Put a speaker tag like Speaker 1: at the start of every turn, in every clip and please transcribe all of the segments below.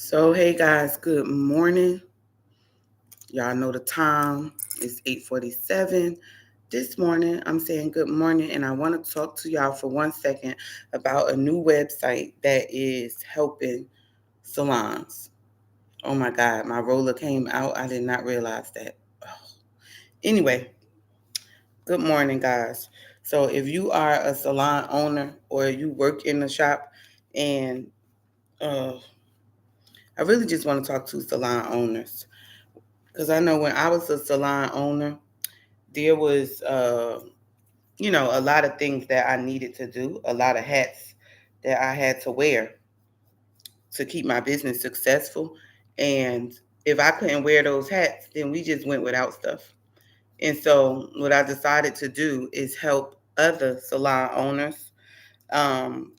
Speaker 1: So, hey guys, good morning. Y'all know the time. It's 8:47. This morning, I'm saying good morning, and I want to talk to y'all for 1 second about a new website that is helping salons. Oh my God, my roller came out. I did not realize that. Anyway, good morning, guys. So, if you are a salon owner or you work in the shop, and uh, I really just want to talk to salon owners. Because I know when I was a salon owner, there was, a lot of things that I needed to do, a lot of hats that I had to wear to keep my business successful. And if I couldn't wear those hats, then we just went without stuff. And so what I decided to do is help other salon owners um,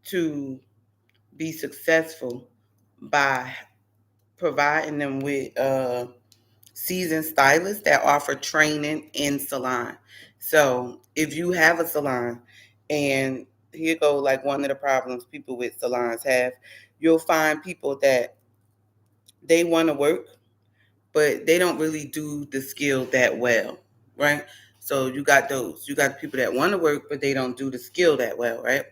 Speaker 1: to be successful by providing them with seasoned stylists that offer training in salon. So if you have a salon, and here go like one of the problems people with salons have, you'll find people that they want to work, but they don't really do the skill that well, right? So you got those. You got the people that want to work, but they don't do the skill that well, right?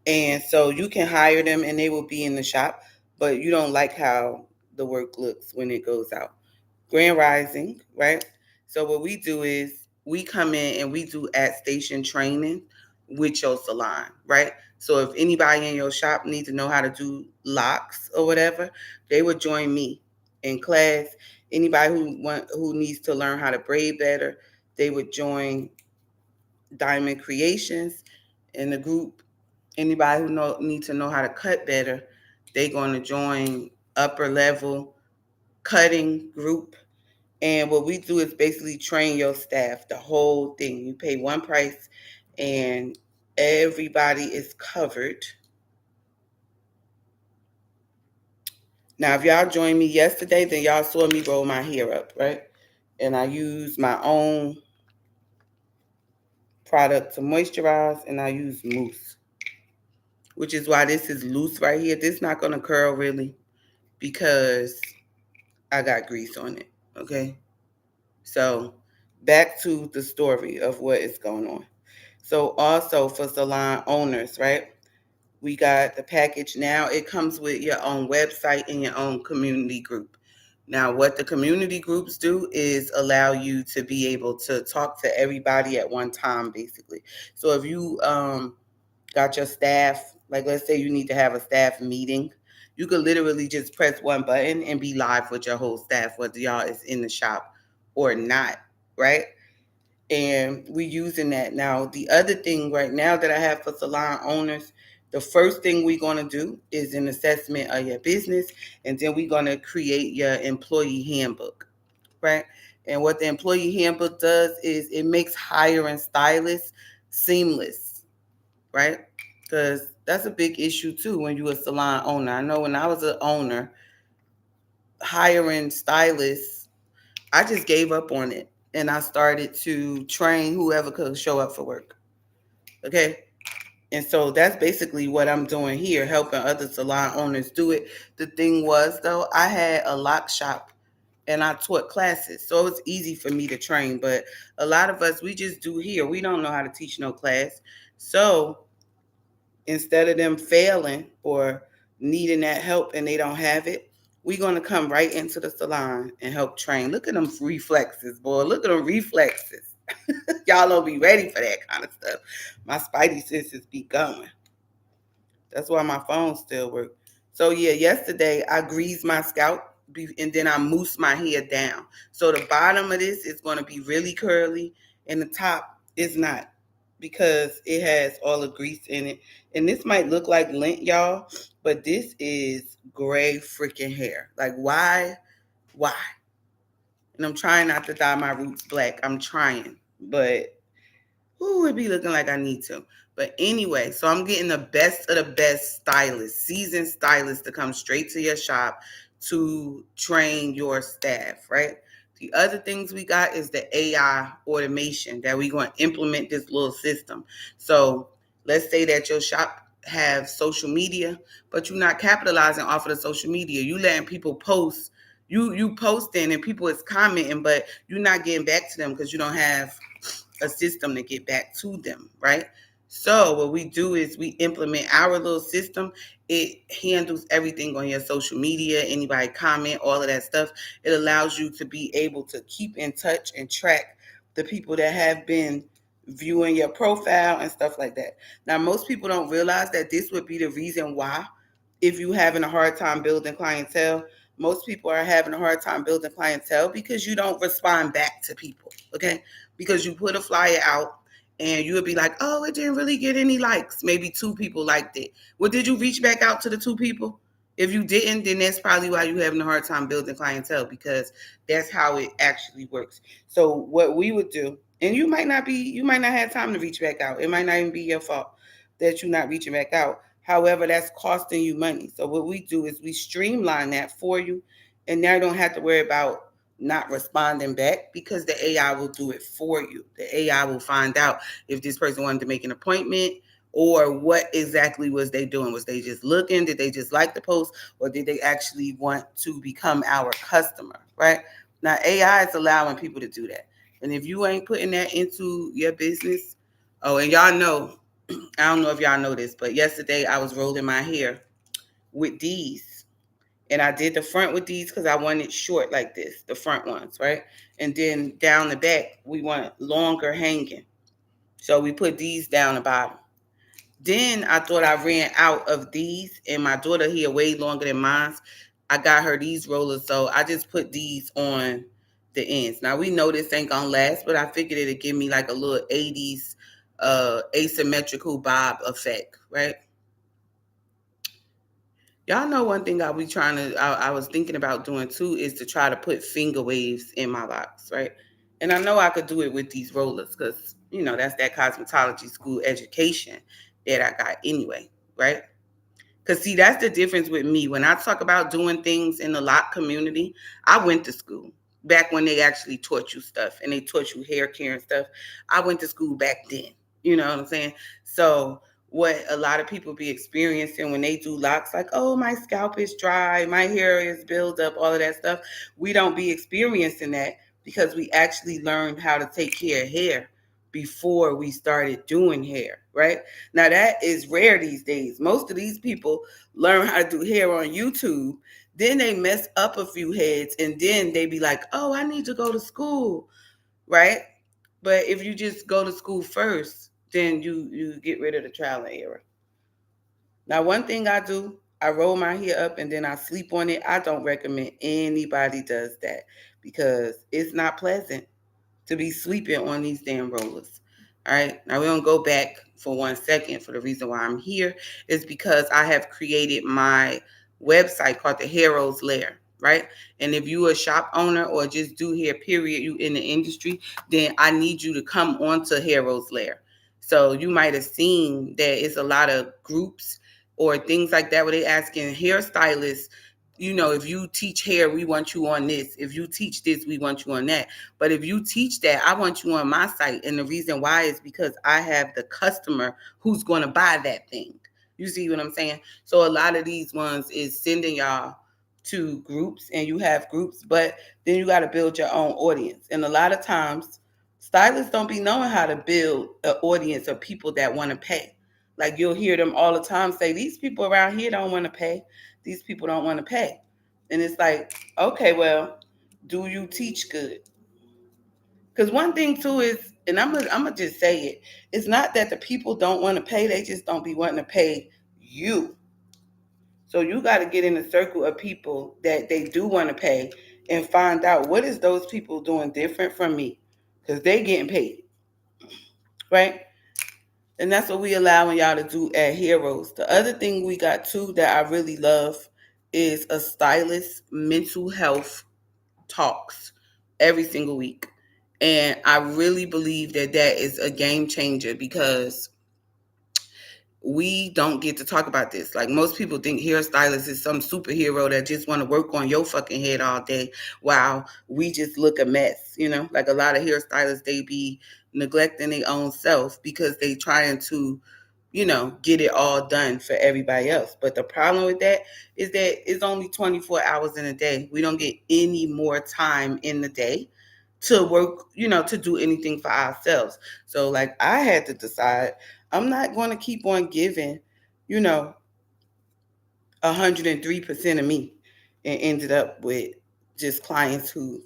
Speaker 1: And so you can hire them and they will be in the shop, but you don't like how the work looks when it goes out. Grand Rising, right? So what we do is we come in and we do at station training with your salon, right? So if anybody in your shop needs to know how to do locks or whatever, they would join me in class. Anybody who needs to learn how to braid better, they would join Diamond Creations in the group. Anybody who needs to know how to cut better, they're going to join upper level cutting group. And what we do is basically train your staff, the whole thing. You pay one price and everybody is covered. Now, if y'all joined me yesterday, then y'all saw me roll my hair up, right? And I use my own product to moisturize, and I use mousse, which is why this is loose right here. This is not going to curl really because I got grease on it, okay? So back to the story of what is going on. So also for salon owners, right? We got the package now. It comes with your own website and your own community group. Now, what the community groups do is allow you to be able to talk to everybody at one time, basically. So if you got your staff, like let's say you need to have a staff meeting, you could literally just press one button and be live with your whole staff, whether y'all is in the shop or not, right? And we using that now. The other thing right now that I have for salon owners, the first thing we're going to do is an assessment of your business, and then we're going to create your employee handbook, right? And what the employee handbook does is it makes hiring stylists seamless, right? Because that's a big issue too when you're a salon owner. I know when I was an owner, hiring stylists, I just gave up on it and I started to train whoever could show up for work. Okay. And so that's basically what I'm doing here, helping other salon owners do it. The thing was, though, I had a lock shop and I taught classes. So it's easy for me to train. But a lot of us, we just do here. We don't know how to teach no class. So instead of them failing or needing that help and they don't have it, we're going to come right into the salon and help train. Look at them reflexes, boy. Look at them reflexes. Y'all don't be ready for that kind of stuff. My spidey senses be going. That's why my phone still works. So yeah, yesterday I greased my scalp and then I mousse my hair down. So the bottom of this is going to be really curly and the top is not because it has all the grease in it. And this might look like lint, y'all, but this is gray freaking hair. Like why? Why? And I'm trying not to dye my roots black. I'm trying, but ooh, it be looking like I need to. But anyway, so I'm getting the best of the best stylists, seasoned stylists to come straight to your shop to train your staff, right? The other things we got is the AI automation that we're going to implement this little system. So let's say that your shop have social media, but you're not capitalizing off of the social media. You letting people post. You posting and people is commenting, but you're not getting back to them because you don't have a system to get back to them, right? So what we do is we implement our little system. It handles everything on your social media, anybody comment, all of that stuff. It allows you to be able to keep in touch and track the people that have been viewing your profile and stuff like that. Now, most people don't realize that this would be the reason why, if you having a hard time building clientele, most people are having a hard time building clientele because you don't respond back to people, okay? Because you put a flyer out and you would be like, oh, it didn't really get any likes. Maybe 2 people liked it. Well, did you reach back out to the 2 people? If you didn't, then that's probably why you're having a hard time building clientele, because that's how it actually works. So what we would do, and you might not have time to reach back out. It might not even be your fault that you're not reaching back out. However, that's costing you money. So what we do is we streamline that for you, and now you don't have to worry about not responding back, because the AI will do it for you. The AI will find out if this person wanted to make an appointment, or what exactly was they doing. Was they just looking? Did they just like the post? Or did they actually want to become our customer, right? Now, AI is allowing people to do that. And if you ain't putting that into your business, oh, and y'all know, I don't know if y'all know this, but yesterday I was rolling my hair with these. And I did the front with these because I wanted short like this, the front ones, right? And then down the back, we want longer hanging. So we put these down the bottom. Then I thought I ran out of these, and my daughter here way longer than mine. I got her these rollers, so I just put these on the ends. Now we know this ain't gonna last, but I figured it'd give me like a little 80s asymmetrical bob effect, right? Y'all know one thing I was thinking about doing too is to try to put finger waves in my locks, right? And I know I could do it with these rollers because, that's that cosmetology school education that I got anyway, right? Because, see, that's the difference with me. When I talk about doing things in the lock community, I went to school back when they actually taught you stuff and they taught you hair care and stuff. I went to school back then. You know what I'm saying? So what a lot of people be experiencing when they do locks, like, oh, my scalp is dry, my hair is built up, all of that stuff. We don't be experiencing that because we actually learned how to take care of hair before we started doing hair, right? Now that is rare these days. Most of these people learn how to do hair on YouTube, then they mess up a few heads, and then they be like, oh, I need to go to school, right? But if you just go to school first, then you get rid of the trial and error. Now, one thing I do, I roll my hair up and then I sleep on it. I don't recommend anybody does that because it's not pleasant to be sleeping on these damn rollers. All right. Now we're going to go back for 1 second. For the reason why I'm here is because I have created my website called the Hairoes Lair. Right. And if you a shop owner or just do hair, period, you in the industry, then I need you to come onto Hairoes Lair. So you might have seen that it's a lot of groups or things like that where they asking hairstylists, if you teach hair, we want you on this. If you teach this, we want you on that. But if you teach that, I want you on my site. And the reason why is because I have the customer who's going to buy that thing. You see what I'm saying? So a lot of these ones is sending y'all to groups, and you have groups, but then you got to build your own audience. And a lot of times, stylists don't be knowing how to build an audience of people that want to pay. Like you'll hear them all the time say, these people around here don't want to pay. These people don't want to pay. And it's like, okay, well, do you teach good? Because one thing too is, and I'm gonna just say it, it's not that the people don't want to pay, they just don't be wanting to pay you. So you got to get in a circle of people that they do want to pay and find out what is those people doing different from me, because they getting paid, right? And that's what we allowing y'all to do at Heroes. The other thing we got too that I really love is a stylist mental health talks every single week. And I really believe that that is a game changer because we don't get to talk about this. Like most people think hairstylist is some superhero that just want to work on your fucking head all day while we just look a mess, Like a lot of hairstylists, they be neglecting their own self because they trying to, get it all done for everybody else. But the problem with that is that it's only 24 hours in a day. We don't get any more time in the day to work, to do anything for ourselves. So like I had to decide I'm not going to keep on giving, 103% of me, and ended up with just clients who,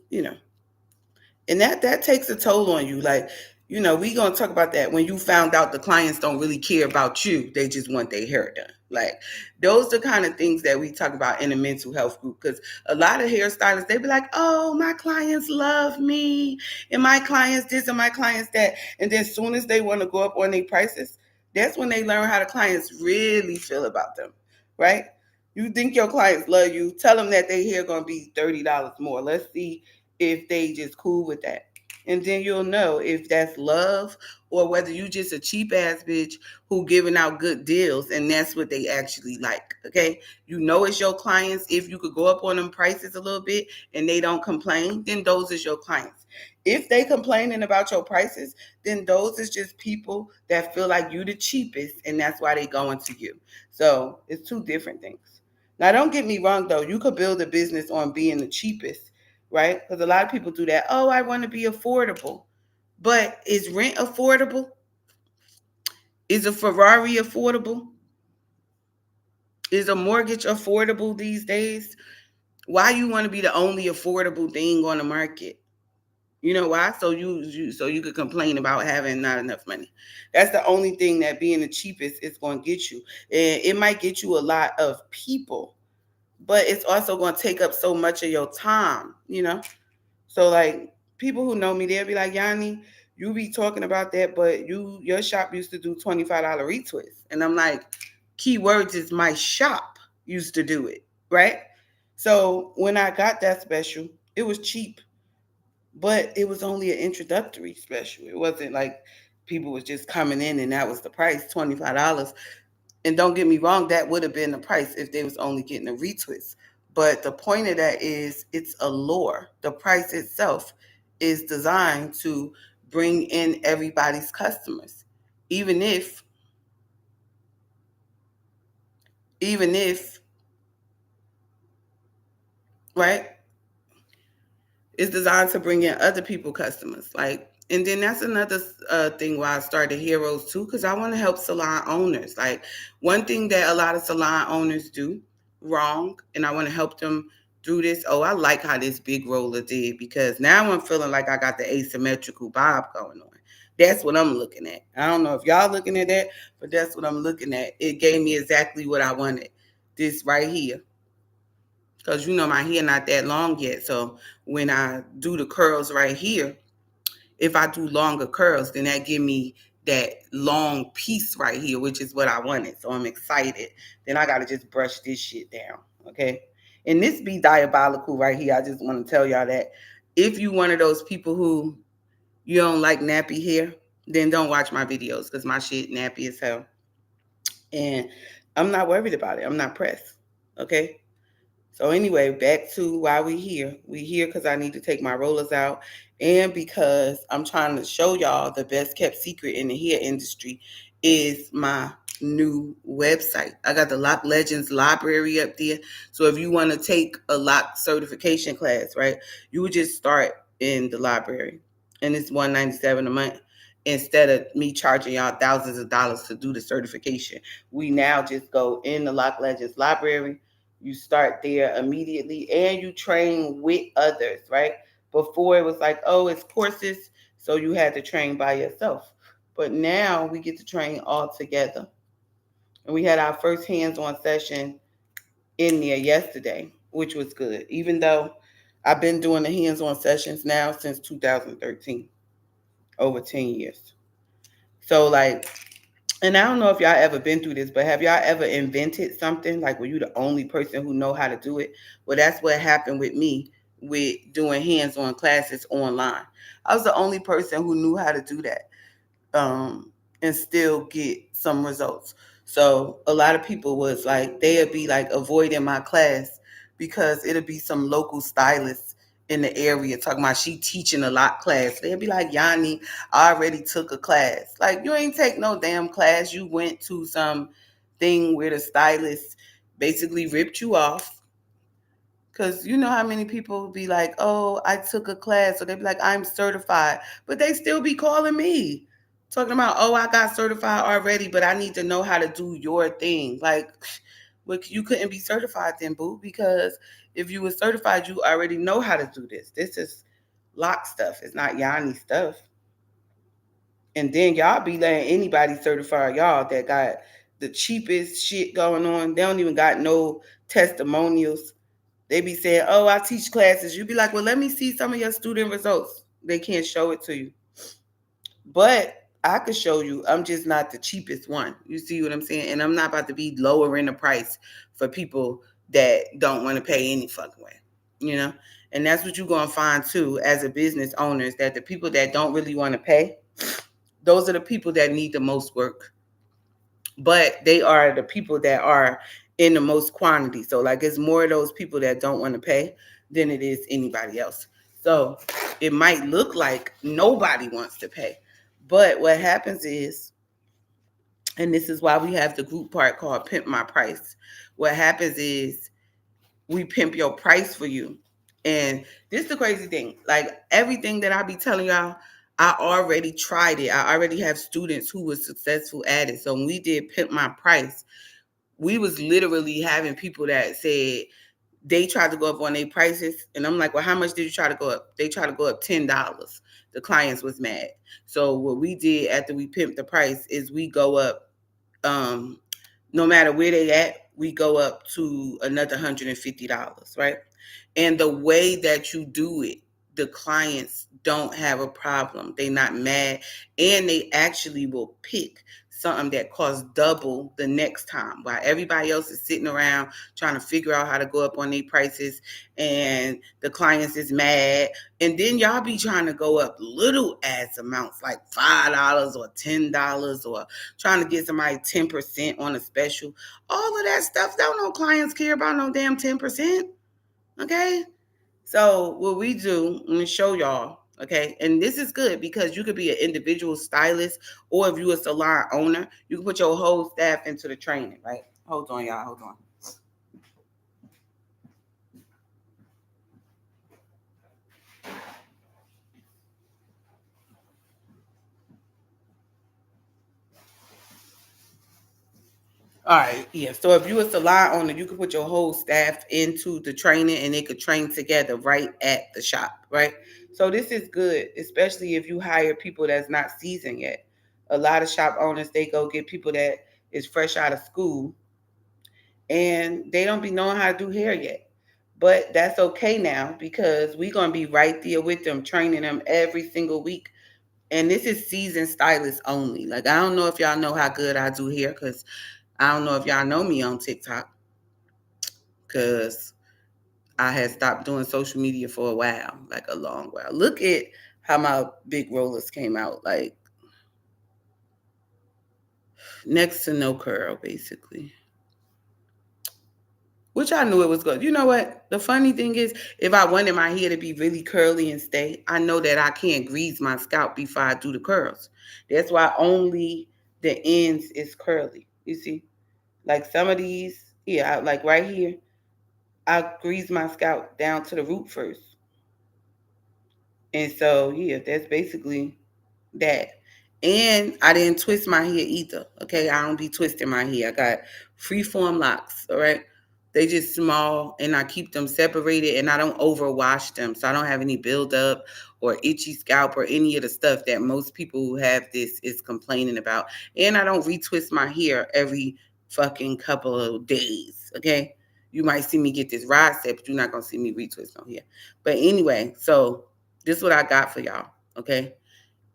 Speaker 1: and that takes a toll on you. Like, we gonna talk about that when you found out the clients don't really care about you, they just want their hair done. Like, those are the kind of things that we talk about in the mental health group, because a lot of hairstylists, they be like, oh, my clients love me, and my clients this and my clients that, and then as soon as they want to go up on their prices, that's when they learn how the clients really feel about them, right? You think your clients love you, tell them that their hair gonna be $30 more. Let's see if they just cool with that. And then you'll know if that's love or whether you just a cheap ass bitch who giving out good deals and that's what they actually like. Okay. It's your clients. If you could go up on them prices a little bit and they don't complain, then those is your clients. If they complaining about your prices, then those is just people that feel like you the cheapest and that's why they going to you. So it's two different things. Now don't get me wrong though, you could build a business on being the cheapest, right? Because a lot of people do that. Oh, I want to be affordable. But is rent affordable? Is a Ferrari affordable? Is a mortgage affordable these days? Why you want to be the only affordable thing on the market? You know why? So you could complain about having not enough money. That's the only thing that being the cheapest is going to get you. And it might get you a lot of people, but it's also going to take up so much of your time. So like people who know me, they'll be like, Yanni, you be talking about that, but your shop used to do $25 retwists. And I'm like, keywords is my shop used to do it, right? So when I got that special, it was cheap, but it was only an introductory special. It wasn't like people was just coming in and that was the price, $25. And don't get me wrong, that would have been the price if they was only getting a retwist. But the point of that is it's a lure. The price itself is designed to bring in everybody's customers. Even if, right? It's designed to bring in other people customers. Like, and then that's another thing why I started Heroes too, because I want to help salon owners. Like, one thing that a lot of salon owners do wrong, and I want to help them through this. Oh, I like how this big roller did, because now I'm feeling like I got the asymmetrical bob going on. That's what I'm looking at. I don't know if y'all looking at that, but that's what I'm looking at. It gave me exactly what I wanted. This right here, because my hair not that long yet. So when I do the curls right here, if I do longer curls, then that give me that long piece right here, which is what I wanted. So I'm excited. Then I gotta just brush this shit down. Okay. And this be diabolical right here. I just want to tell y'all that if you one of those people who you don't like nappy hair, then don't watch my videos, because my shit nappy as hell. And I'm not worried about it. I'm not pressed. Okay. So anyway, back to why we here. We here because I need to take my rollers out, and because I'm trying to show y'all the best kept secret in the hair industry is my new website. I got the Lock Legends library up there. So if you want to take a lock certification class, right, you would just start in the library, and it's $197 a month. Instead of me charging y'all thousands of dollars to do the certification, we now just go in the Lock Legends library. You start there immediately and you train with others, right? Before it was like, oh, it's courses, so you had to train by yourself. But now we get to train all together. And we had our first hands-on session in there yesterday, which was good, even though I've been doing the hands-on sessions now since 2013, over 10 years. So like, and I don't know if y'all ever been through this, but have y'all ever invented something? Like, were you the only person who know how to do it? Well, that's what happened with me with doing hands-on classes online. I was the only person who knew how to do that, and still get some results. So a lot of people was like, they'd be like avoiding my class because it'll be some local stylists in the area talking about she teaching a lot class. They'll be like, Yanni, I already took a class. Like, you ain't take no damn class. You went to some thing where the stylist basically ripped you off. Because you know how many people be like, oh, I took a class. Or they be like, I'm certified. But they still be calling me. Talking about, oh, I got certified already, but I need to know how to do your thing. Like, well, you couldn't be certified then, boo, because if you were certified, you already know how to do this. This is lock stuff. It's not Yanni stuff. And then y'all be letting anybody certify y'all that got the cheapest shit going on. They don't even got no testimonials. They be saying, oh, I teach classes. You be like, well, let me see some of your student results. They can't show it to you. But I could show you. I'm just not the cheapest one. You see what I'm saying? And I'm not about to be lowering the price for people that don't want to pay any fucking way. You know? And that's what you're going to find too as a business owner, is that the people that don't really want to pay, those are the people that need the most work. But they are the people that are in the most quantity. So like it's more of those people that don't want to pay than it is anybody else. So it might look like nobody wants to pay. But what happens is, and this is why we have the group part called Pimp My Price. What happens is we pimp your price for you. And this is the crazy thing. Like everything that I be telling y'all, I already tried it. I already have students who were successful at it. So when we did Pimp My Price, we was literally having people that said they tried to go up on their prices. And I'm like, well, how much did you try to go up? They tried to go up $10. The clients was mad. So what we did after we pimped the price is we go up, no matter where they at, we go up to another $150, right? And the way that you do it, the clients don't have a problem. They're not mad. And they actually will pick something that costs double the next time, while everybody else is sitting around trying to figure out how to go up on their prices, and the clients is mad. And then y'all be trying to go up little ass amounts like $5 or $10, or trying to get somebody 10% on a special. All of that stuff, don't no clients care about no damn 10%. Okay? So what we do, I'm gonna show y'all, okay? And this is good because you could be an individual stylist, or if you're a salon owner, you can put your whole staff into the training, right? Hold on, y'all, hold on. All right, yeah. So if you're a salon owner, you can put your whole staff into the training and they could train together right at the shop, right? So this is good, especially if you hire people that's not seasoned yet. A lot of shop owners, they go get people that is fresh out of school and they don't be knowing how to do hair yet. But that's okay now because we're going to be right there with them, training them every single week. And this is seasoned stylists only. Like, I don't know if y'all know how good I do hair because I don't know if y'all know me on TikTok because I had stopped doing social media for a while, like a long while. Look at how my big rollers came out, like next to no curl, basically. Which I knew it was good. You know what? The funny thing is, if I wanted my hair to be really curly and stay, I know that I can't grease my scalp before I do the curls. That's why only the ends is curly. You see? Like some of these, yeah, like right here, I grease my scalp down to the root first. And so, yeah, that's basically that. And I didn't twist my hair either. Okay. I don't be twisting my hair. I got freeform locks. All right. They just small and I keep them separated and I don't overwash them. So I don't have any buildup or itchy scalp or any of the stuff that most people who have this is complaining about. And I don't retwist my hair every fucking couple of days. Okay. You might see me get this rod set, but you're not going to see me retwist on here. But anyway, so this is what I got for y'all. Okay.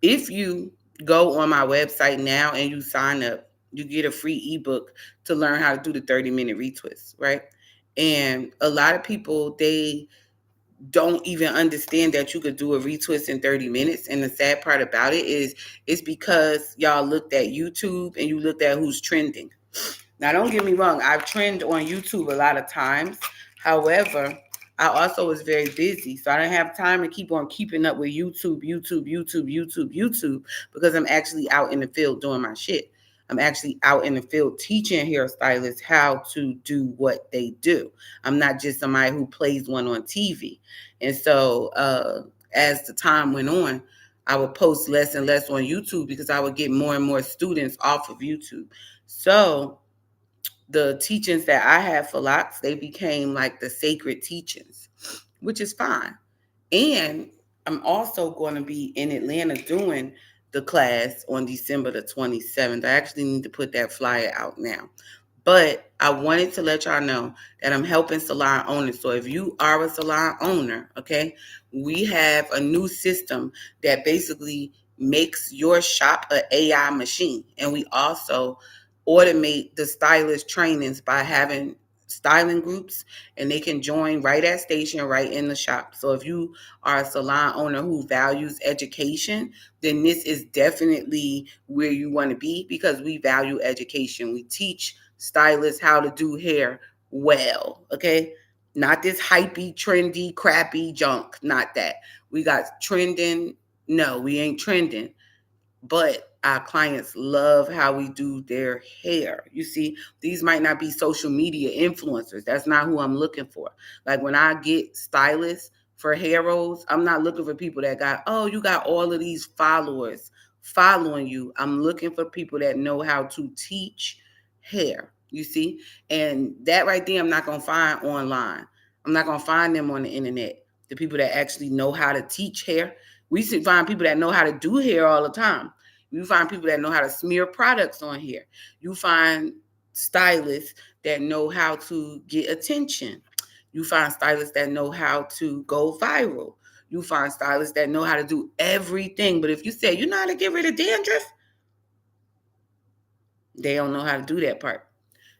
Speaker 1: If you go on my website now and you sign up, you get a free ebook to learn how to do the 30-minute retwist, right? And a lot of people, they don't even understand that you could do a retwist in 30 minutes. And the sad part about it is it's because y'all looked at YouTube and you looked at who's trending. Now, don't get me wrong. I've trended on YouTube a lot of times. However, I also was very busy, so I didn't have time to keep on keeping up with YouTube, because I'm actually out in the field doing my shit. I'm actually out in the field teaching hairstylists how to do what they do. I'm not just somebody who plays one on TV. And so as the time went on, I would post less and less on YouTube because I would get more and more students off of YouTube. So the teachings that I had for locks, they became like the sacred teachings, which is fine. And I'm also going to be in Atlanta doing the class on December the 27th. I actually need to put that flyer out now. But I wanted to let y'all know that I'm helping salon owners. So if you are a salon owner, okay, we have a new system that basically makes your shop an AI machine. And we also automate the stylist trainings by having styling groups, and they can join right at station, right in the shop. So if you are a salon owner who values education, then this is definitely where you want to be, because we value education. We teach stylists how to do hair well, okay? Not this hypey, trendy, crappy junk, not that. We got trending. No, we ain't trending, but our clients love how we do their hair. You see, these might not be social media influencers. That's not who I'm looking for. Like when I get stylists for hair rolls, I'm not looking for people that got, oh, you got all of these followers following you. I'm looking for people that know how to teach hair. You see, and that right there, I'm not going to find online. I'm not going to find them on the internet. The people that actually know how to teach hair. We should find people that know how to do hair all the time. You find people that know how to smear products on hair. You find stylists that know how to get attention. You find stylists that know how to go viral. You find stylists that know how to do everything. But if you say you know how to get rid of dandruff, they don't know how to do that part.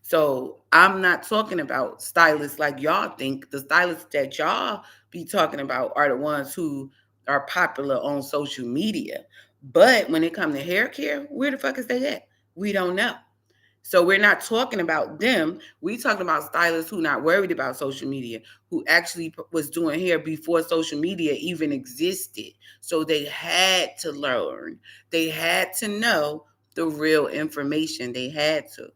Speaker 1: So I'm not talking about stylists like y'all think. The stylists that y'all be talking about are the ones who are popular on social media. But when it comes to hair care, where the fuck is they at? We don't know. So we're not talking about them. We talking about stylists who not worried about social media, who actually was doing hair before social media even existed. So they had to learn. They had to know the real information. They had to.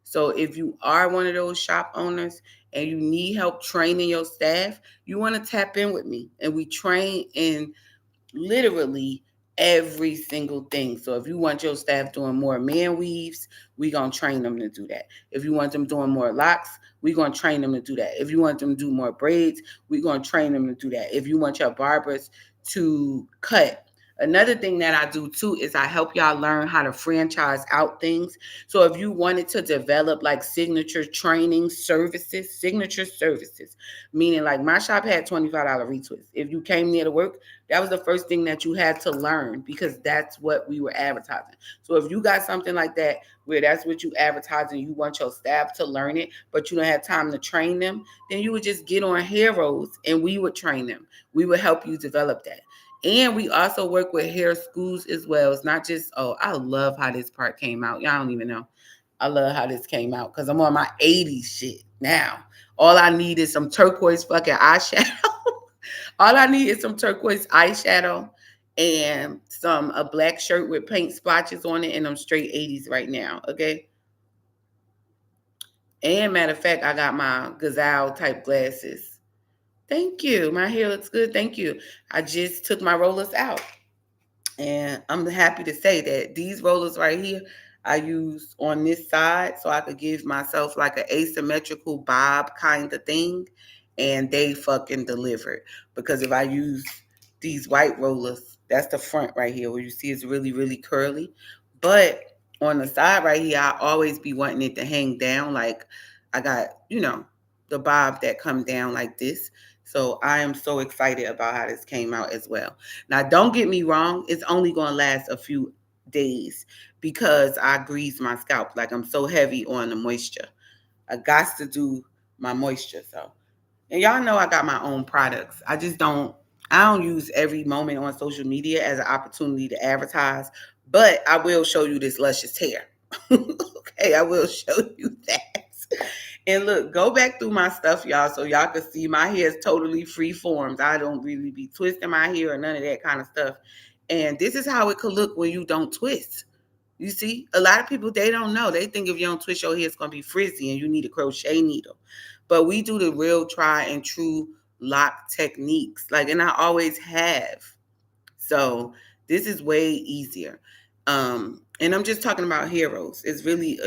Speaker 1: So if you are one of those shop owners and you need help training your staff, you want to tap in with me. And we train in literally every single thing. So if you want your staff doing more man weaves, we're going to train them to do that. If you want them doing more locks, we're going to train them to do that. If you want them to do more braids, we're going to train them to do that. If you want your barbers to cut, another thing that I do too is I help y'all learn how to franchise out things. So if you wanted to develop like signature services, meaning like my shop had $25 retwists. If you came there to work, that was the first thing that you had to learn, because that's what we were advertising. So if you got something like that where that's what you advertising, you want your staff to learn it, but you don't have time to train them, then you would just get on Hairoes and we would train them. We would help you develop that. And we also work with hair schools as well. It's not just, oh, I love how this part came out. Y'all don't even know. I love how this came out because I'm on my 80s shit now. All I need is some turquoise fucking eyeshadow. All I need is some turquoise eyeshadow and a black shirt with paint splotches on it, and I'm straight 80s right now, okay? And matter of fact, I got my gazelle type glasses. Thank you. My hair looks good. Thank you. I just took my rollers out. And I'm happy to say that these rollers right here, I use on this side so I could give myself like an asymmetrical bob kind of thing. And they fucking delivered. Because if I use these white rollers, that's the front right here where you see it's really, really curly. But on the side right here, I always be wanting it to hang down. Like I got, the bob that come down like this. So I am so excited about how this came out as well. Now, don't get me wrong. It's only going to last a few days because I grease my scalp. Like I'm so heavy on the moisture. I got to do my moisture. So, and y'all know I got my own products. I don't use every moment on social media as an opportunity to advertise, but I will show you this luscious hair. Okay, I will show you that. And look, go back through my stuff, y'all, so y'all can see my hair is totally free forms. I don't really be twisting my hair or none of that kind of stuff. And this is how it could look when you don't twist. You see, a lot of people, they don't know. They think if you don't twist your hair, it's going to be frizzy and you need a crochet needle. But we do the real try and true lock techniques. And I always have. So this is way easier. And I'm just talking about Hairoes. It's really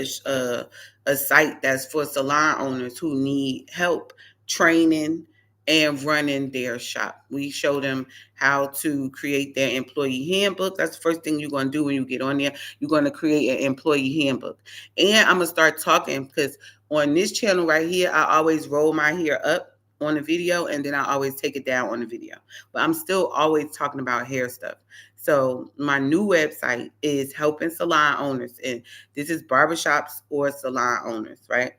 Speaker 1: a site that's for salon owners who need help training and running their shop. We show them how to create their employee handbook. That's the first thing you're going to do when you get on there. You're going to create an employee handbook. And I'm going to start talking because on this channel right here, I always roll my hair up on the video and then I always take it down on the video. But I'm still always talking about hair stuff. So my new website is helping salon owners, and this is barbershops or salon owners, right?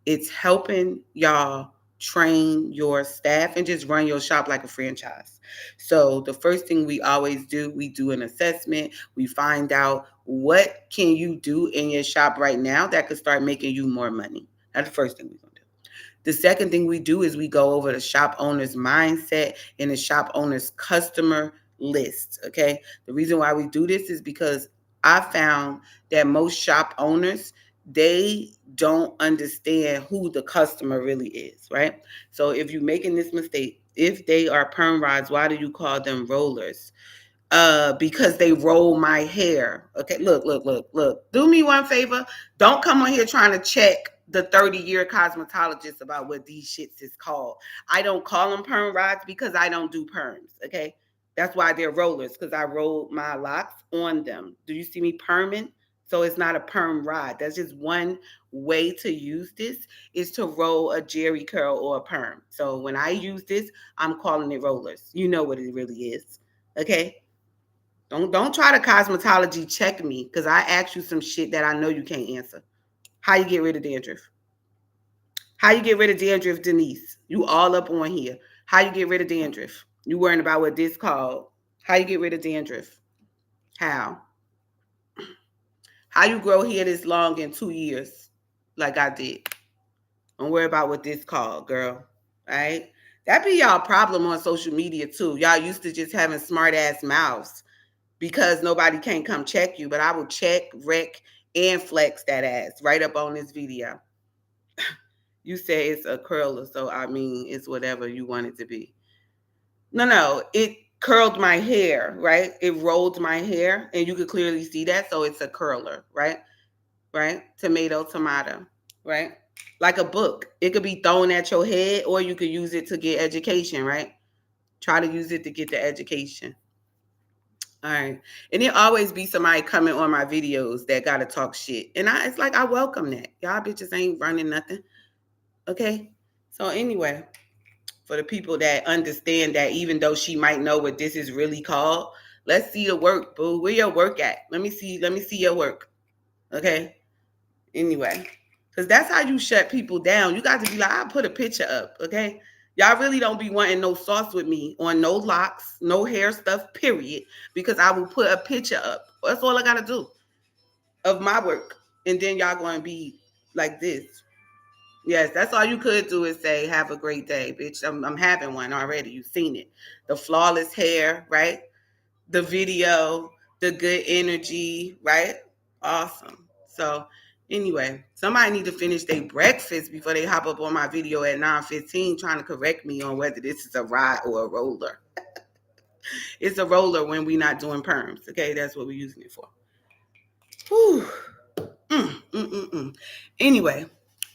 Speaker 1: It's helping y'all train your staff and just run your shop like a franchise. So the first thing we always do, we do an assessment. We find out what can you do in your shop right now that could start making you more money. That's the first thing we're going to do. The second thing we do is we go over the shop owner's mindset and the shop owner's customer list, okay? The reason why we do this is because I found that most shop owners, they don't understand who the customer really is, right? So if you're making this mistake, if they are perm rods, why do you call them rollers? Because they roll my hair. Okay, look. Do me one favor. Don't come on here trying to check the 30-year cosmetologist about what these shits is called. I don't call them perm rods because I don't do perms. Okay, that's why they're rollers, because I roll my locks on them. Do you see me perming? So it's not a perm rod. That's just one way to use this, is to roll a jerry curl or a perm. So when I use this, I'm calling it rollers. You know what it really is. Okay. Don't try to cosmetology check me, because I asked you some shit that I know you can't answer. How you get rid of dandruff? How you get rid of dandruff, Denise? You all up on here. How you get rid of dandruff? You worrying about what this called. How you get rid of dandruff? How? How you grow hair this long in 2 years like I did? Don't worry about what this called, girl. Right? That be y'all problem on social media too. Y'all used to just having smart ass mouths because nobody can't come check you. But I will check, wreck, and flex that ass right up on this video. You say it's a curler, so I mean it's whatever you want it to be. No, it curled my hair, right? It rolled my hair, and you could clearly see that, so it's a curler, right? Right? Tomato, right? Like a book. It could be thrown at your head, or you could use it to get education, right? Try to use it to get the education. All right. And there always be somebody coming on my videos that gotta talk shit. And it's like I welcome that. Y'all bitches ain't running nothing. Okay? So anyway, for the people that understand that even though she might know what this is really called, let's see the work, boo. Where your work at? Let me see your work. Okay? Anyway. Because that's how you shut people down. You got to be like, I'll put a picture up, okay? Y'all really don't be wanting no sauce with me on no locks, no hair stuff, period. Because I will put a picture up. That's all I got to do of my work. And then y'all going to be like this. Yes, that's all you could do is say, have a great day, bitch. I'm having one already. You've seen it. The flawless hair, right? The video, the good energy, right? Awesome. So anyway, somebody need to finish their breakfast before they hop up on my video at 9:15 trying to correct me on whether this is a rod or a roller. It's a roller when we're not doing perms. Okay, that's what we're using it for. Whew. Anyway,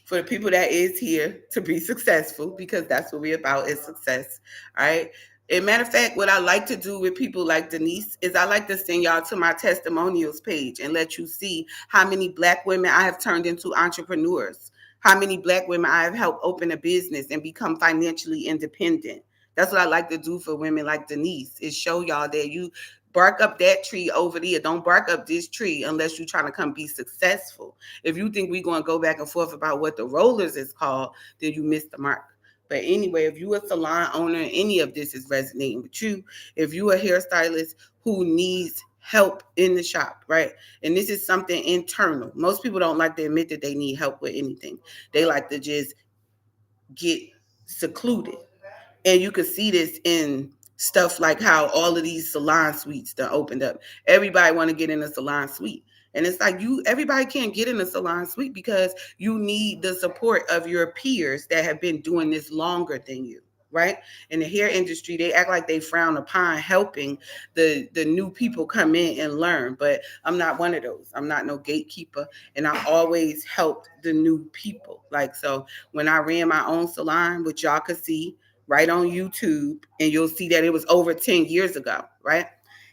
Speaker 1: for the people that is here to be successful, because that's what we're about, is success. All right. And matter of fact, what I like to do with people like Denise is I like to send y'all to my testimonials page and let you see how many Black women I have turned into entrepreneurs, how many Black women I have helped open a business and become financially independent. That's what I like to do for women like Denise, is show y'all that you bark up that tree over there. Don't bark up this tree unless you're trying to come be successful. If you think we're going to go back and forth about what the rollers is called, then you missed the mark. But anyway, if you're a salon owner and any of this is resonating with you, if you're a hairstylist who needs help in the shop, right? And this is something internal. Most people don't like to admit that they need help with anything. They like to just get secluded. And you can see this in stuff like how all of these salon suites that opened up. Everybody want to get in a salon suite. And it's like everybody can't get in a salon suite because you need the support of your peers that have been doing this longer than you, right? In the hair industry, they act like they frown upon helping the new people come in and learn. But I'm not one of those. I'm not no gatekeeper. And I always helped the new people. Like, so when I ran my own salon, which y'all could see right on YouTube, and you'll see that it was over 10 years ago, right?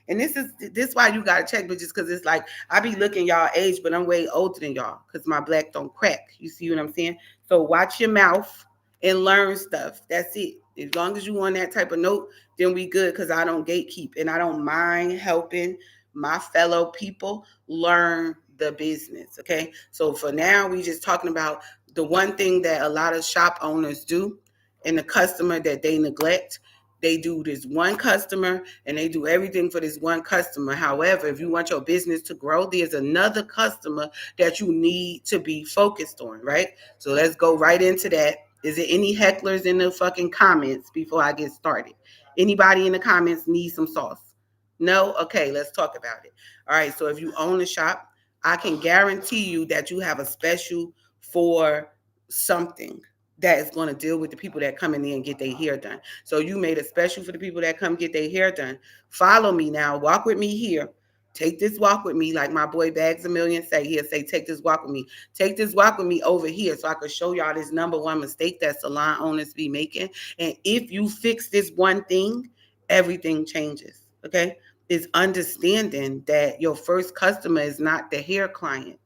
Speaker 1: And this why you gotta check bitches, because it's like I be looking y'all age, but I'm way older than y'all because my black don't crack. You see what I'm saying? So watch your mouth and learn stuff. That's it. As long as you on that type of note, then we good, because I don't gatekeep and I don't mind helping my fellow people learn the business. Okay. So for now, we just talking about the one thing that a lot of shop owners do and the customer that they neglect. They do this one customer and they do everything for this one customer. However, if you want your business to grow, there's another customer that you need to be focused on, right? So let's go right into that. Is there any hecklers in the fucking comments before I get started? Anybody in the comments need some sauce? No? Okay, let's talk about it. All right, so if you own a shop, I can guarantee you that you have a special for something that is going to deal with the people that come in there and get their hair done. So you made a special for the people that come get their hair done. Follow me now. Walk with me here. Take this walk with me, like my boy Bags a Million say. He'll say, take this walk with me. Take this walk with me over here so I can show y'all this number one mistake that salon owners be making. And if you fix this one thing, everything changes, okay? Is understanding that your first customer is not the hair client.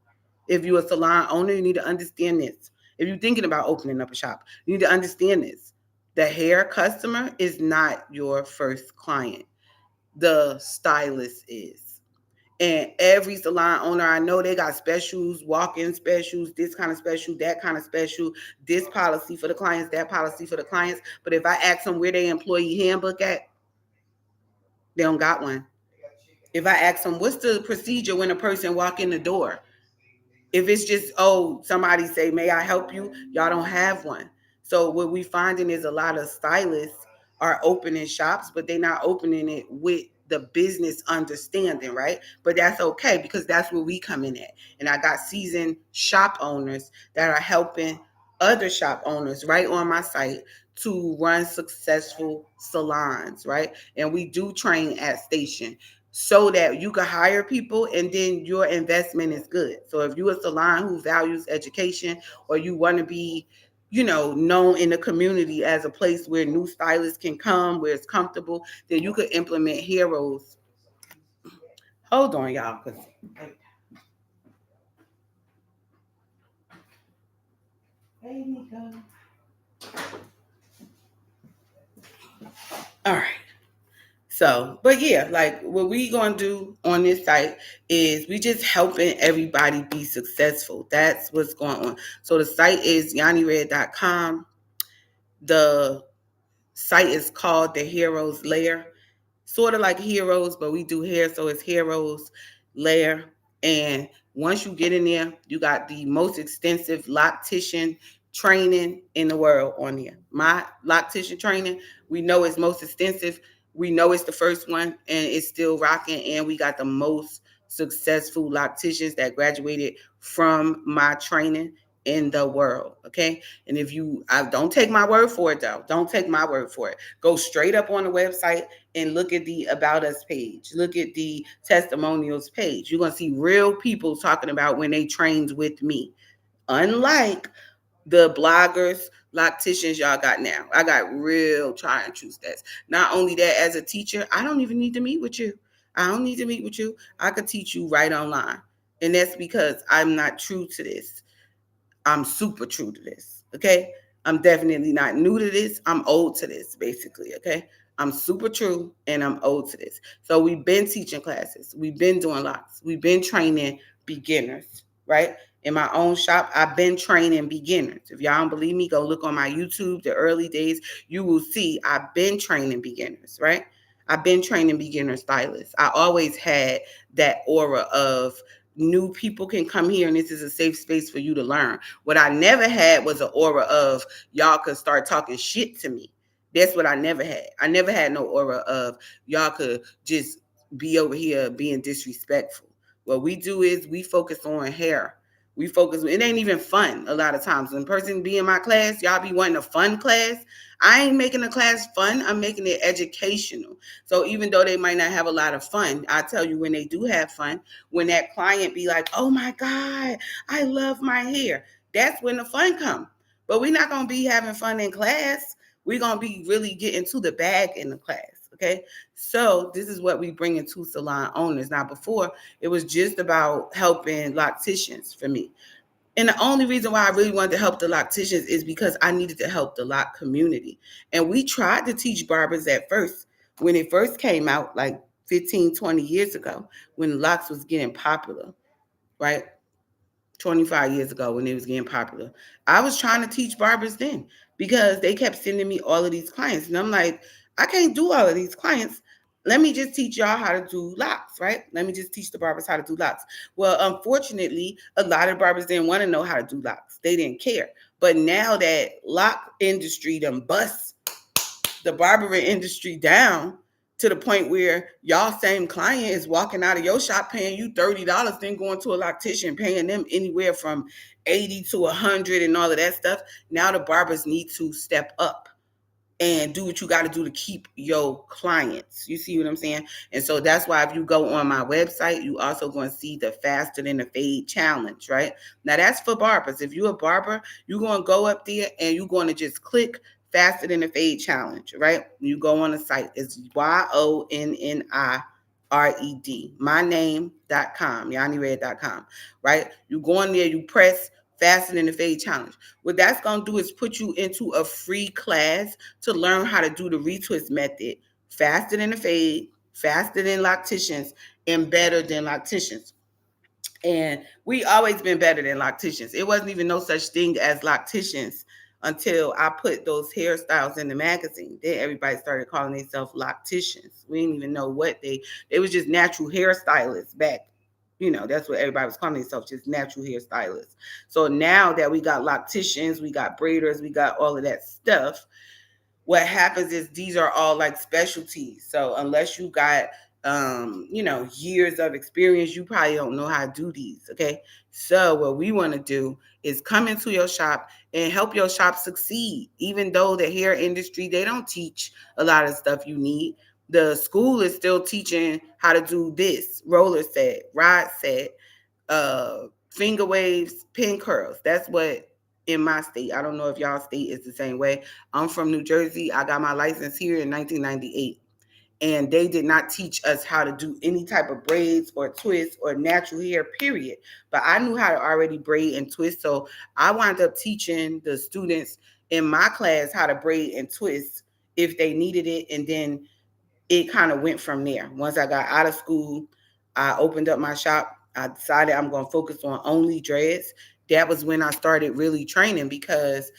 Speaker 1: If you're a salon owner, you need to understand this. If you're thinking about opening up a shop, you need to understand this. The hair customer is not your first client. The stylist is. And every salon owner I know, they got specials, walk-in specials, this kind of special, that kind of special, this policy for the clients, that policy for the clients. But if I ask them where their employee handbook at, they don't got one. If I ask them, what's the procedure when a person walk in the door? If it's just, oh, somebody say, may I help you? Y'all don't have one. So what we finding is a lot of stylists are opening shops, but they're not opening it with the business understanding, right? But that's okay, because that's where we come in at. And I got seasoned shop owners that are helping other shop owners right on my site to run successful salons, right? And we do train at station so that you can hire people and then your investment is good. So if you're a salon who values education, or you want to be, known in the community as a place where new stylists can come, where it's comfortable, then you could implement Hairoes. Hold on, y'all, because there we go. All right. So, but yeah, like what we gonna do on this site is we just helping everybody be successful. That's what's going on. So the site is yannired.com. The site is called the Hairoes Lair, sort of like Heroes, but we do hair, so it's Hairoes Lair. And once you get in there, you got the most extensive loctician training in the world on there. My loctician training, we know it's most extensive. We know it's the first one, and it's still rocking. And we got the most successful locticians that graduated from my training in the world. Okay. And if I don't take my word for it though. Don't take my word for it. Go straight up on the website and look at the About Us page. Look at the testimonials page. You're going to see real people talking about when they trained with me. Unlike the bloggers, locticians y'all got now. I got real try and true stats. Not only that, as a teacher, I don't even need to meet with you. I don't need to meet with you. I could teach you right online. And that's because I'm not true to this. I'm super true to this, okay? I'm definitely not new to this. I'm old to this, basically, okay? I'm super true and I'm old to this. So we've been teaching classes. We've been doing lots. We've been training beginners, right? In my own shop, I've been training beginners. If y'all don't believe me, go look on my YouTube, the early days. You will see I've been training beginners, right? I've been training beginner stylists. I always had that aura of new people can come here and this is a safe space for you to learn. What I never had was an aura of y'all could start talking shit to me. That's what I never had. I never had no aura of y'all could just be over here being disrespectful. What we do is we focus on hair. We focus, it ain't even fun a lot of times. When a person be in my class, y'all be wanting a fun class. I ain't making the class fun. I'm making it educational. So even though they might not have a lot of fun, I tell you when they do have fun, when that client be like, oh my God, I love my hair. That's when the fun come. But we're not going to be having fun in class. We're going to be really getting to the bag in the class. Okay. So this is what we bring into salon owners. Now, before it was just about helping locticians for me. And the only reason why I really wanted to help the locticians is because I needed to help the lock community. And we tried to teach barbers at first when it first came out, like 15, 20 years ago, when locks was getting popular, right? 25 years ago when it was getting popular. I was trying to teach barbers then because they kept sending me all of these clients. And I'm like, I can't do all of these clients. Let me just teach y'all how to do locks, right? Let me just teach the barbers how to do locks. Well, unfortunately, a lot of barbers didn't want to know how to do locks. They didn't care. But now that lock industry done bust the barbering industry down to the point where y'all same client is walking out of your shop paying you $30, then going to a loctician paying them anywhere from 80 to 100 and all of that stuff. Now the barbers need to step up and do what you got to do to keep your clients. You see what I'm saying? And so that's why if you go on my website, you also going to see the faster than the fade challenge, right? Now that's for barbers. If you're a barber, you're going to go up there and you're going to just click faster than the fade challenge, right? You go on the site. It's YONNIRED, myname.com, yannired.com, right? You go in there, you press faster than the fade challenge. What that's going to do is put you into a free class to learn how to do the retwist method faster than the fade, faster than locticians, and better than locticians. And we always been better than locticians. It wasn't even no such thing as locticians until I put those hairstyles in the magazine. Then everybody started calling themselves locticians. We didn't even know what they was just natural hairstylists back. You know, that's what everybody was calling themselves, just natural hairstylists. So now that we got locticians, we got braiders, we got all of that stuff, what happens is these are all like specialties. So unless you got years of experience, you probably don't know how to do these. Okay. So what we want to do is come into your shop and help your shop succeed. Even though the hair industry, they don't teach a lot of stuff you need. The school is still teaching how to do this roller set, rod set, finger waves, pin curls. That's what in my state. I don't know if y'all state is the same way. I'm from New Jersey. I got my license here in 1998. And they did not teach us how to do any type of braids or twists or natural hair, period. But I knew how to already braid and twist. So I wound up teaching the students in my class how to braid and twist if they needed it. And then it kind of went from there. Once I got out of school, I opened up my shop. I decided I'm going to focus on only dreads. That was when I started really training because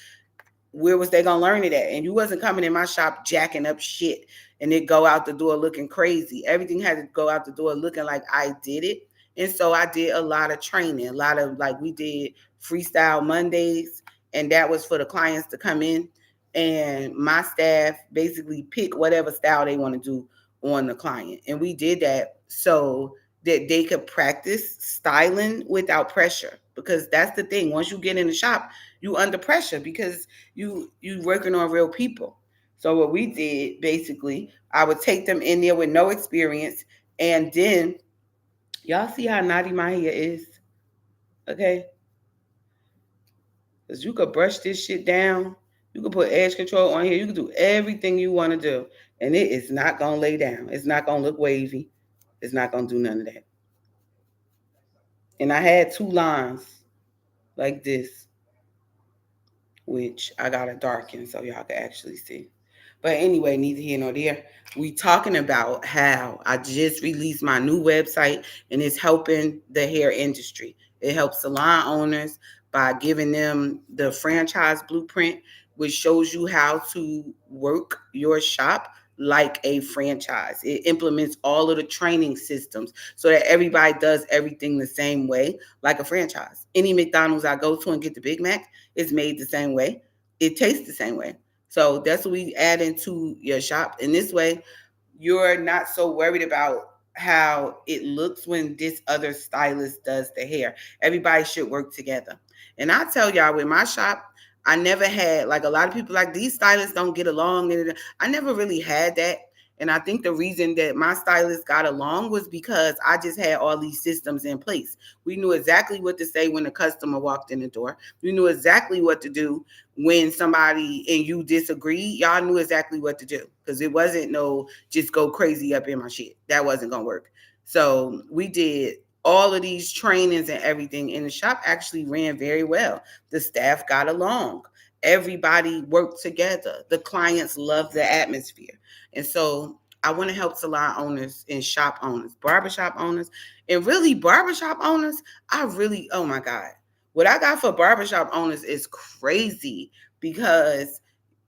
Speaker 1: where was they gonna learn it at? And you wasn't coming in my shop jacking up shit and it go out the door looking crazy. Everything had to go out the door looking like I did it. And so I did a lot of training, a lot of like we did freestyle Mondays, and that was for the clients to come in and my staff basically pick whatever style they want to do on the client. And we did that so that they could practice styling without pressure. Because that's the thing. Once you get in the shop, you under pressure because you working on real people. So what we did basically, I would take them in there with no experience, and then y'all see how naughty my hair is, okay? Because you could brush this shit down, you could put edge control on here, you can do everything you want to do, and it is not gonna lay down. It's not gonna look wavy. It's not gonna do none of that. And I had two lines like this, which I gotta darken so y'all can actually see. But anyway, neither here nor there. We talking about how I just released my new website and it's helping the hair industry. It helps salon owners by giving them the franchise blueprint, which shows you how to work your shop like a franchise. It implements all of the training systems so that everybody does everything the same way, like a franchise. Any McDonald's I go to and get the Big Mac is made the same way. It tastes the same way. So that's what we add into your shop. And this way, you're not so worried about how it looks when this other stylist does the hair. Everybody should work together. And I tell y'all, with my shop, I never had, like, a lot of people like these stylists don't get along. I never really had that. And I think the reason that my stylist got along was because I just had all these systems in place. We knew exactly what to say when the customer walked in the door. We knew exactly what to do when somebody and you disagreed. Y'all knew exactly what to do, because it wasn't no just go crazy up in my shit. That wasn't going to work. So we did all of these trainings and everything, and the shop actually ran very well. The staff got along. Everybody worked together. The clients loved the atmosphere. And so I want to help salon owners and shop owners, barbershop owners, and really barbershop owners. Oh my God. What I got for barbershop owners is crazy, because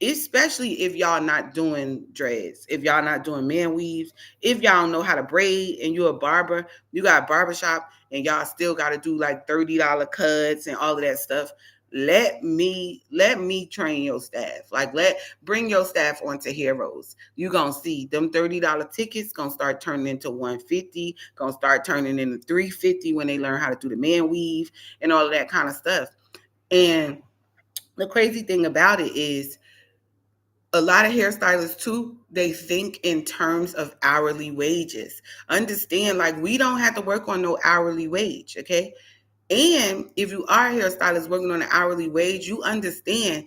Speaker 1: especially if y'all not doing dreads, if y'all not doing man weaves, if y'all don't know how to braid and you're a barber, you got a barbershop and y'all still got to do like $30 cuts and all of that stuff. Let me train your staff. Like, bring your staff onto Hairoes. You gonna see them $30 tickets gonna start turning into $150, gonna start turning into $350 when they learn how to do the man weave and all of that kind of stuff. And the crazy thing about it is, a lot of hairstylists too, they think in terms of hourly wages. Understand, like, we don't have to work on no hourly wage, okay? And if you are a hairstylist working on an hourly wage, you understand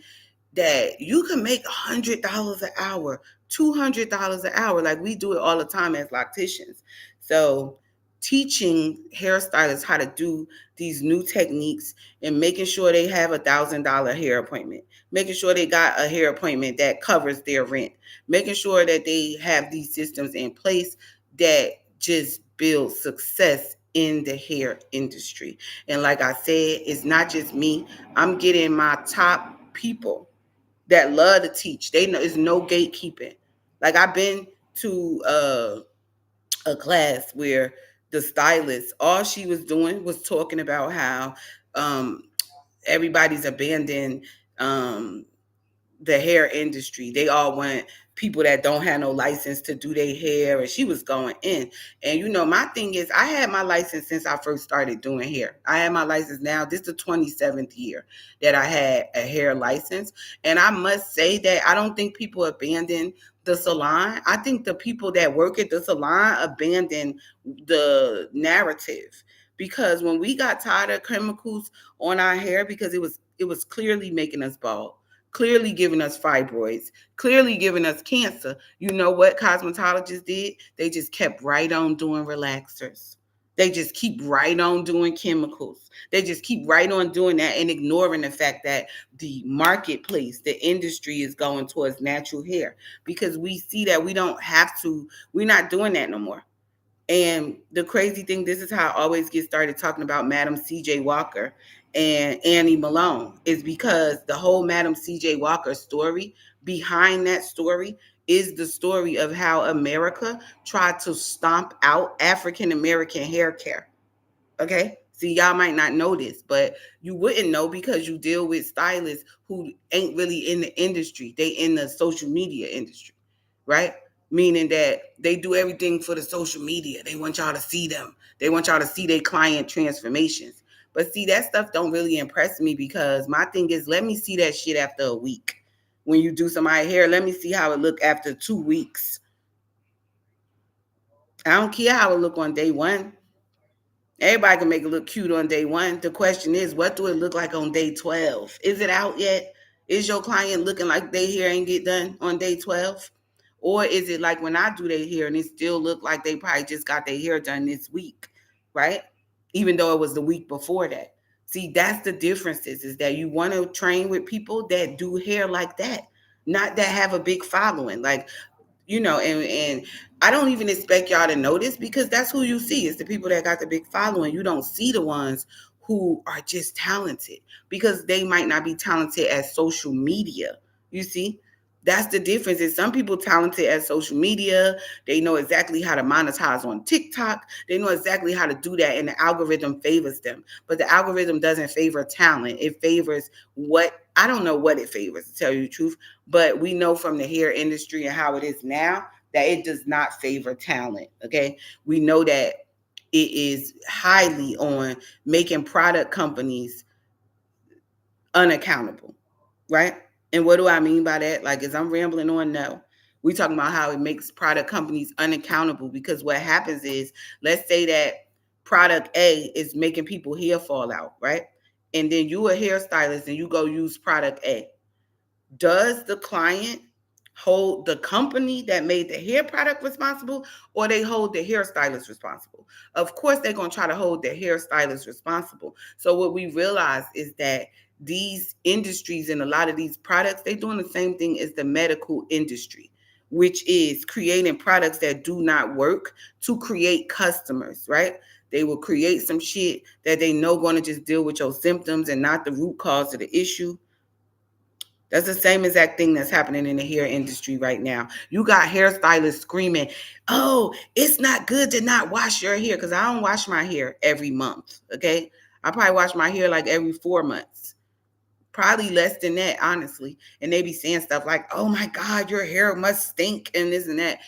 Speaker 1: that you can make $100 an hour, $200 an hour. Like, we do it all the time as locticians. So teaching hairstylists how to do these new techniques and making sure they have $1,000 hair appointment, making sure they got a hair appointment that covers their rent, making sure that they have these systems in place that just build success in the hair industry. And like I said, it's not just me. I'm getting my top people that love to teach. They know it's no gatekeeping. Like, I've been to a class where the stylist, all she was doing was talking about how um, everybody's abandoned the hair industry. They all want people that don't have no license to do their hair, and she was going in. And my thing is, I had my license since I first started doing hair. I had my license now. This is the 27th year that I had a hair license. And I must say that I don't think people abandon the salon. I think the people that work at the salon abandon the narrative. Because when we got tired of chemicals on our hair, because it was clearly making us bald, clearly giving us fibroids, clearly giving us cancer. You know what cosmetologists did? They just kept right on doing relaxers. They just keep right on doing chemicals. They just keep right on doing that and ignoring the fact that the marketplace, the industry is going towards natural hair, because we see that we don't have to, we're not doing that no more. And the crazy thing, this is how I always get started talking about Madam C.J. Walker and Annie Malone, is because the whole Madam C.J. Walker story, behind that story is the story of how America tried to stomp out African American hair care. Okay? See, y'all might not know this, but you wouldn't know because you deal with stylists who ain't really in the industry. They in the social media industry, right? Meaning that they do everything for the social media. They want y'all to see them. They want y'all to see their client transformations. But see, that stuff don't really impress me, because my thing is, let me see that shit after a week. When you do somebody's hair, let me see how it look after 2 weeks. I don't care how it look on day one. Everybody can make it look cute on day one. The question is, what do it look like on day 12? Is it out yet? Is your client looking like their hair ain't get done on day 12? Or is it like when I do their hair and it still look like they probably just got their hair done this week, right? Even though it was the week before that. See, that's the difference, is that you want to train with people that do hair like that, not that have a big following. Like, and I don't even expect y'all to notice, because that's who you see. It's the people that got the big following. You don't see the ones who are just talented, because they might not be talented at social media. You see? That's the difference. Is some people talented at social media. They know exactly how to monetize on TikTok. They know exactly how to do that, and the algorithm favors them. But the algorithm doesn't favor talent. It favors what, I don't know what it favors, to tell you the truth. But we know from the hair industry and how it is now that it does not favor talent. Okay, we know that it is highly on making product companies unaccountable, right? And what do I mean by that? Like, as I'm rambling on, no. We talking about how it makes product companies unaccountable, because what happens is, let's say that product A is making people hair fall out, right? And then you a hairstylist and you go use product A. Does the client hold the company that made the hair product responsible, or they hold the hairstylist responsible? Of course, they're going to try to hold the hairstylist responsible. So what we realize is that these industries and a lot of these products, they're doing the same thing as the medical industry, which is creating products that do not work to create customers, right? They will create some shit that they know going to just deal with your symptoms and not the root cause of the issue. That's the same exact thing that's happening in the hair industry right now. You got hairstylists screaming, "Oh, it's not good to not wash your hair," because I don't wash my hair every month. Okay, I probably wash my hair like every 4 months, probably less than that, honestly. And they be saying stuff like, "Oh my God, your hair must stink," and this and that.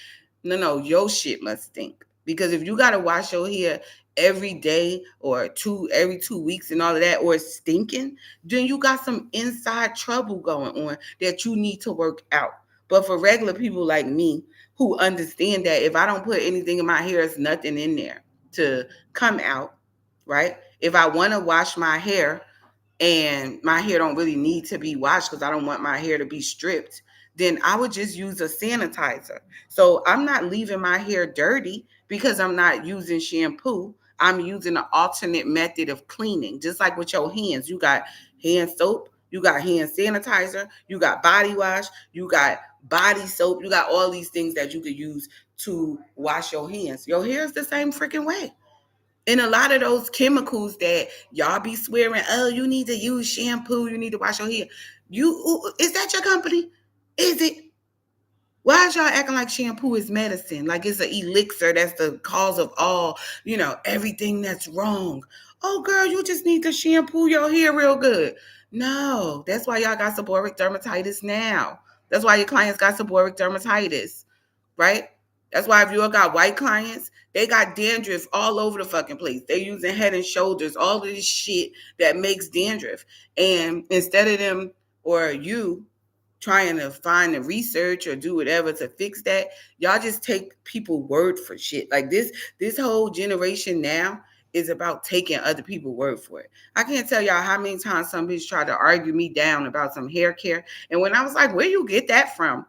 Speaker 1: No, your shit must stink. Because if you gotta wash your hair every day or every 2 weeks and all of that, or it's stinking, then you got some inside trouble going on that you need to work out. But for regular people like me who understand that if I don't put anything in my hair, there's nothing in there to come out, right? If I want to wash my hair and my hair don't really need to be washed because I don't want my hair to be stripped, then I would just use a sanitizer. So I'm not leaving my hair dirty because I'm not using shampoo. I'm using an alternate method of cleaning, just like with your hands. You got hand soap, you got hand sanitizer, you got body wash, you got body soap, you got all these things that you could use to wash your hands. Your hair is the same freaking way. And a lot of those chemicals that y'all be swearing, "Oh, you need to use shampoo, you need to wash your hair." Is that your company? Is it? Why is y'all acting like shampoo is medicine? Like it's an elixir that's the cause of all, everything that's wrong. Oh, girl, you just need to shampoo your hair real good. No, that's why y'all got seborrheic dermatitis now. That's why your clients got seborrheic dermatitis, right? That's why if you got white clients, they got dandruff all over the fucking place. They using Head and Shoulders, all of this shit that makes dandruff. And instead of them or you trying to find the research or do whatever to fix that, y'all just take people word for shit. Like this whole generation now is about taking other people's word for it. I can't tell y'all how many times some bitch tried to argue me down about some hair care. And when I was like, where you get that from?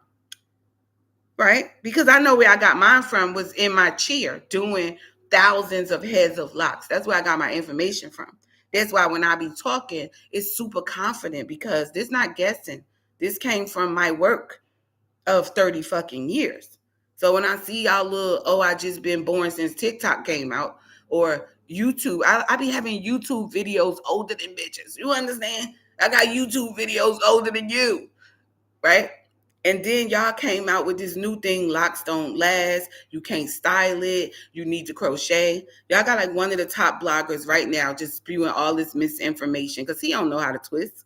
Speaker 1: Right? Because I know where I got mine from was in my chair doing thousands of heads of locks. That's where I got my information from. That's why when I be talking, it's super confident because this not guessing. This came from my work of 30 fucking years. So when I see y'all little, "Oh, I just been born since TikTok came out," or YouTube, I be having YouTube videos older than bitches. You understand? I got YouTube videos older than you, right? And then y'all came out with this new thing, locks don't last. You can't style it. You need to crochet. Y'all got like one of the top bloggers right now just spewing all this misinformation because he don't know how to twist.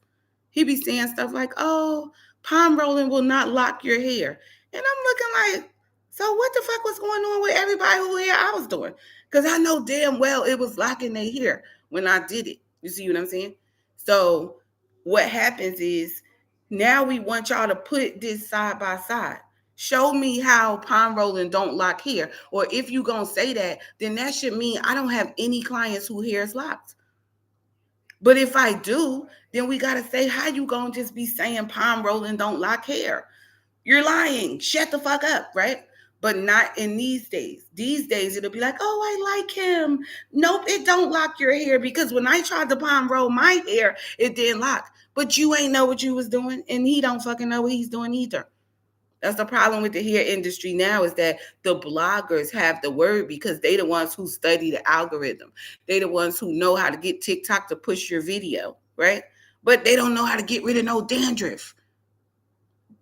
Speaker 1: He be saying stuff like, "Oh, palm rolling will not lock your hair." And I'm looking like, so what the fuck was going on with everybody who hair I was doing? Because I know damn well it was locking their hair when I did it. You see what I'm saying? So what happens is now we want y'all to put this side by side. Show me how palm rolling don't lock hair. Or if you gonna say that, then that should mean I don't have any clients who hair is locked. But if I do, then we gotta say, how you gonna just be saying palm rolling don't lock hair? You're lying. Shut the fuck up, right? But not in these days. These days it'll be like, "Oh, I like him." Nope, it don't lock your hair because when I tried to palm roll my hair, it didn't lock. But you ain't know what you was doing, and he don't fucking know what he's doing either. That's the problem with the hair industry now, is that the bloggers have the word because they the ones who study the algorithm. They the ones who know how to get TikTok to push your video, right? But they don't know how to get rid of no dandruff.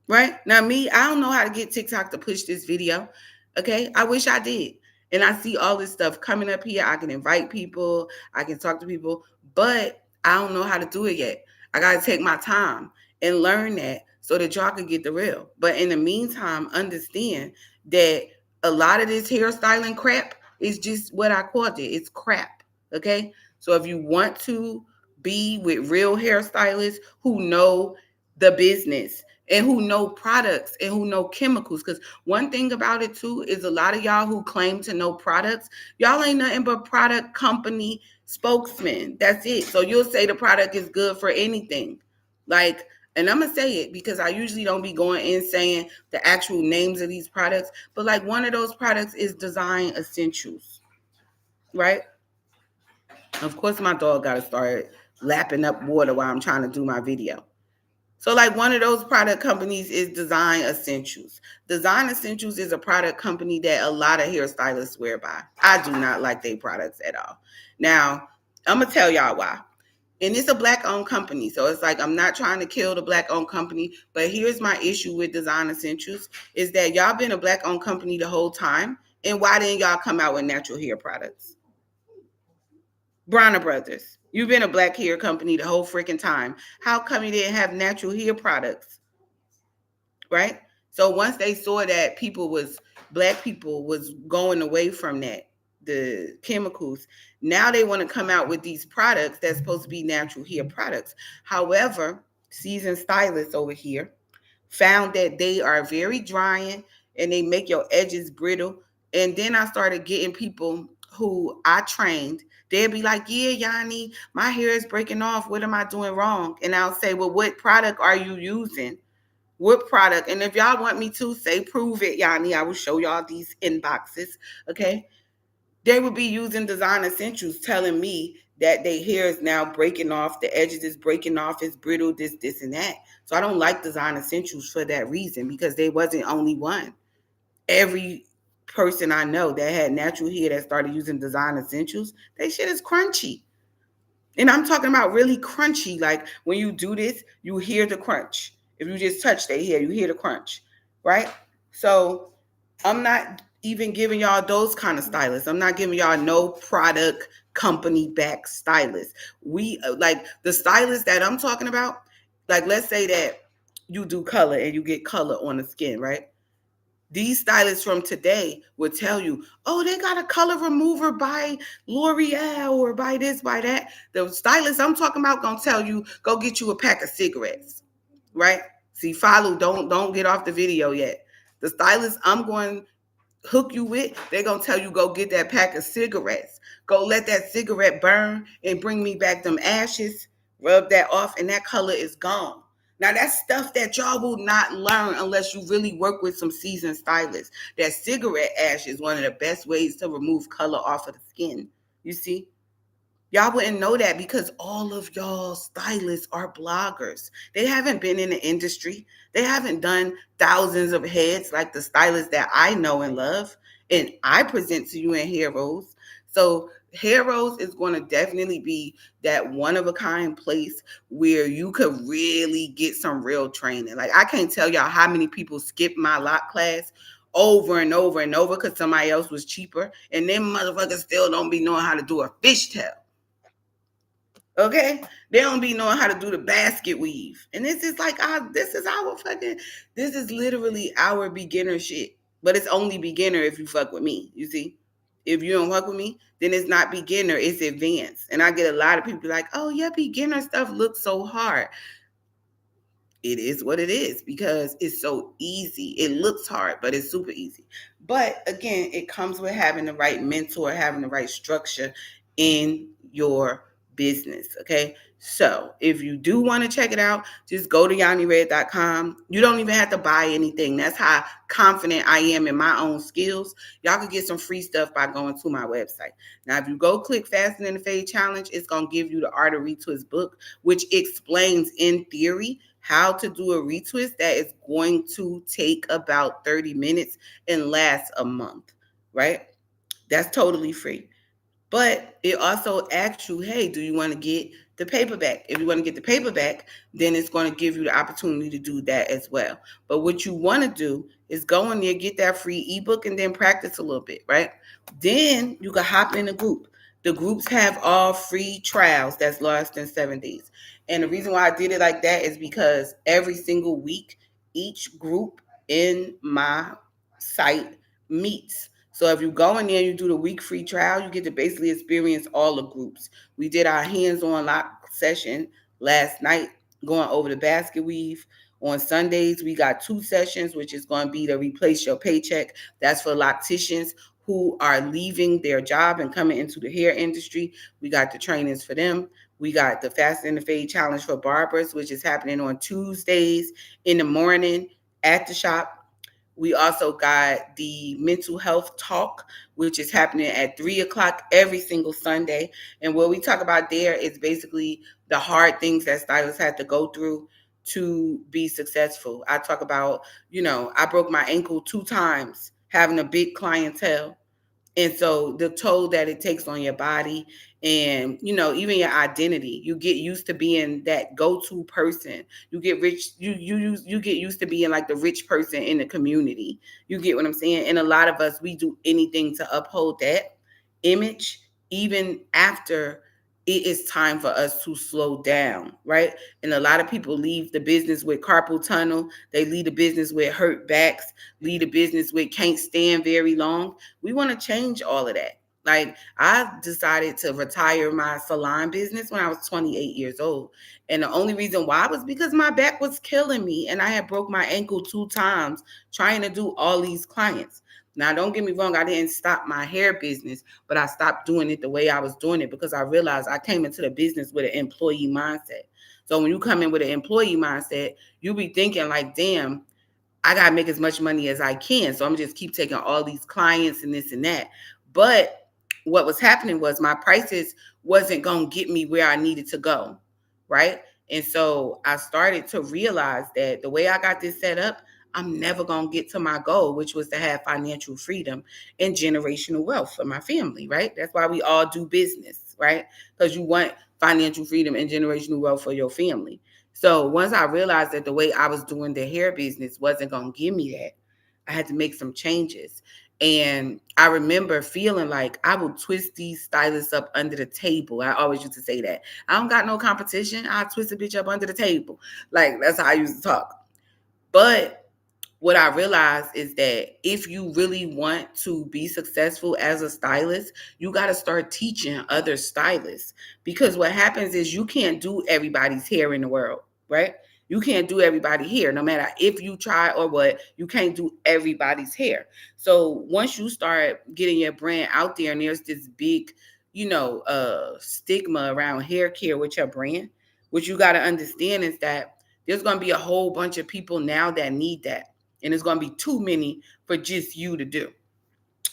Speaker 1: right? Now, me, I don't know how to get TikTok to push this video. Okay. I wish I did. And I see all this stuff coming up here. I can invite people, I can talk to people, but I don't know how to do it yet. I got to take my time and learn that so that y'all can get the real. But in the meantime, understand that a lot of this hairstyling crap is just what I called it. It's crap. Okay. So if you want to be with real hairstylists who know the business, and who know products and who know chemicals. Because one thing about it too is a lot of y'all who claim to know products, y'all ain't nothing but product company spokesmen. That's it. So you'll say the product is good for anything. Like, and I'm gonna say it because I usually don't be going in saying the actual names of these products, but like one of those products is Design Essentials, right? Of course, my dog got to start lapping up water while I'm trying to do my video. So, like one of those product companies is Design Essentials. Design Essentials is a product company that a lot of hairstylists swear by. I do not like their products at all. Now, I'm gonna tell y'all why. And it's a black-owned company, so it's like I'm not trying to kill the black-owned company. But here's my issue with Design Essentials: is that y'all been a black-owned company the whole time, and why didn't y'all come out with natural hair products? Bronner Brothers, you've been a black hair company the whole freaking time. How come you didn't have natural hair products? Right? So once they saw that black people was going away from that, the chemicals, now they want to come out with these products that's supposed to be natural hair products. However, seasoned stylists over here found that they are very drying and they make your edges brittle. And then I started getting people who I trained. They'd be like, yeah, Yanni, my hair is breaking off. What am I doing wrong? And I'll say, well, what product are you using? What product? And if y'all want me to say, prove it, Yanni, I will show y'all these inboxes. Okay. They would be using Design Essentials telling me that their hair is now breaking off, the edges is breaking off, it's brittle, this, and that. So I don't like Design Essentials for that reason because they wasn't only one. Every person I know that had natural hair that started using Design Essentials, they shit is crunchy. And I'm talking about really crunchy. Like when you do this, you hear the crunch. If you just touch their hair, you hear the crunch, right? So I'm not even giving y'all those kind of stylists. I'm not giving y'all no product company back stylists. We like the stylists that I'm talking about. Like let's say that you do color and you get color on the skin, right? These stylists from today would tell you, oh, they got a color remover by L'Oreal or by this, by that. The stylists I'm talking about gonna tell you, go get you a pack of cigarettes, right? See, follow, don't get off the video yet. The stylist I'm going hook you with, they're gonna tell you go get that pack of cigarettes. Go let that cigarette burn and bring me back them ashes, rub that off, and that color is gone. Now that's stuff that y'all will not learn unless you really work with some seasoned stylists. That cigarette ash is one of the best ways to remove color off of the skin. You see? Y'all wouldn't know that because all of y'all stylists are bloggers. They haven't been in the industry. They haven't done thousands of heads like the stylists that I know and love. And I present to you in Heroes. So Heroes is going to definitely be that one of a kind place where you could really get some real training. Like I can't tell y'all how many people skip my lock class over and over and over because somebody else was cheaper. And them motherfuckers still don't be knowing how to do a fishtail. Okay, they don't be knowing how to do the basket weave, and this is like this is literally our beginner shit. But it's only beginner if you fuck with me. You see, if you don't fuck with me, then it's not beginner, it's advanced. And I get a lot of people like, oh yeah, beginner stuff looks so hard. It is what it is because it's so easy. It looks hard, but it's super easy. But again, it comes with having the right mentor, having the right structure in your business. Okay. So if you do want to check it out, just go to yannired.com. You don't even have to buy anything. That's how confident I am in my own skills. Y'all can get some free stuff by going to my website. Now, if you go click Fasten in the Fade Challenge, it's going to give you the Art of Retwist book, which explains in theory how to do a retwist that is going to take about 30 minutes and last a month, right? That's totally free. But it also asks you, hey, do you want to get the paperback. If you want to get the paperback, then it's going to give you the opportunity to do that as well. But what you want to do is go in there, get that free ebook, and then practice a little bit, right? Then you can hop in a group. The groups have all free trials that's less than 7 days. And the reason why I did it like that is because every single week, each group in my site meets. So if you go in there and you do the week free trial, you get to basically experience all the groups. We did our hands-on lock session last night, going over the basket weave. On Sundays, we got 2 sessions, which is going to be to replace your paycheck. That's for locticians who are leaving their job and coming into the hair industry. We got the trainings for them. We got the Fast and the Fade Challenge for barbers, which is happening on Tuesdays in the morning at the shop. We also got the mental health talk, which is happening at 3 o'clock every single Sunday. And what we talk about there is basically the hard things that stylists have to go through to be successful. I talk about, I broke my ankle 2 times having a big clientele. And so the toll that it takes on your body and, even your identity, you get used to being that go-to person. You get rich, you get used to being like the rich person in the community. You get what I'm saying? And a lot of us, we do anything to uphold that image, even after it is time for us to slow down, right? And a lot of people leave the business with carpal tunnel. They leave the business with hurt backs, leave the business with can't stand very long. We want to change all of that. Like, I decided to retire my salon business when I was 28 years old. And the only reason why was because my back was killing me and I had broke my ankle 2 times trying to do all these clients. Now, don't get me wrong, I didn't stop my hair business, but I stopped doing it the way I was doing it because I realized I came into the business with an employee mindset. So when you come in with an employee mindset, you be thinking like, damn, I got to make as much money as I can. So I'm just keep taking all these clients and this and that. But what was happening was my prices wasn't going to get me where I needed to go, right? And so I started to realize that the way I got this set up, I'm never going to get to my goal, which was to have financial freedom and generational wealth for my family, right? That's why we all do business, right? Because you want financial freedom and generational wealth for your family. So once I realized that the way I was doing the hair business wasn't going to give me that, I had to make some changes. And I remember feeling like I would twist these stylists up under the table. I always used to say that. I don't got no competition. I twist a bitch up under the table. Like, that's how I used to talk. But what I realized is that if you really want to be successful as a stylist, you got to start teaching other stylists, because what happens is you can't do everybody's hair in the world, right? You can't do everybody hair, no matter if you try or what, you can't do everybody's hair. So once you start getting your brand out there and there's this big, stigma around hair care with your brand, what you got to understand is that there's going to be a whole bunch of people now that need that. And it's going to be too many for just you to do.